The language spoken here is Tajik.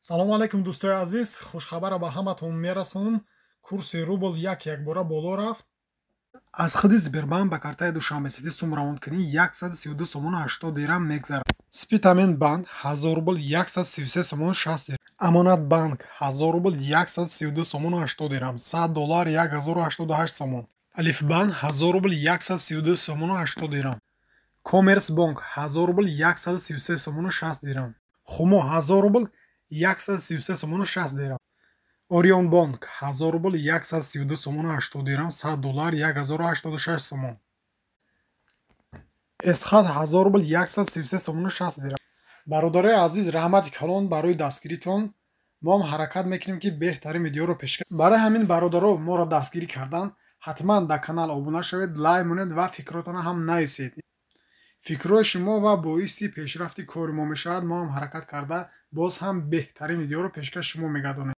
салому алайкум дӯстои азиз, хушхабара ба ҳаматон мерасонам. Курси рубл якбора боло рафт. аз худи Сбербанк ба картаи душанбеситӣ сум равонкунӣ 132 сомону 80 дирам мегзарад. Спитамен банк 1000 рубл 133 сомону 60 дирам. Амонат банк 1000 рубл 132 сомону 80 дирам. 100 доллар 1088 сомон. Алиф банк 1000 рубл 132 сомону 80 дирам. Комерс банк 1000 рубл 133 сомону 60 дирам. Хумо 1000 рубл 133 сомону 60 дирам. Орион банк 1000 рубл 132 сомону 80 дирам. 100 доллар 1086 сомон. Эсхат 1000 рубл 133 сомону 60 дирам. бародарои азиз, раҳмати калон барои дастгиритон. мо ҳам ҳаракат мекунем ки беҳтарин видеоро пешкаш. барои ҳамин бародаро моро дастгирӣ кардан, ҳатман дар канал обуна шавед, лайк монед ва фикротона ҳам нависед. фикрҳои шумо ва боиси пешрафти кори мо мешавад. мо ҳам ҳаракат карда боз ҳам беҳтарин видеоро пешкаш шумо мегардонем.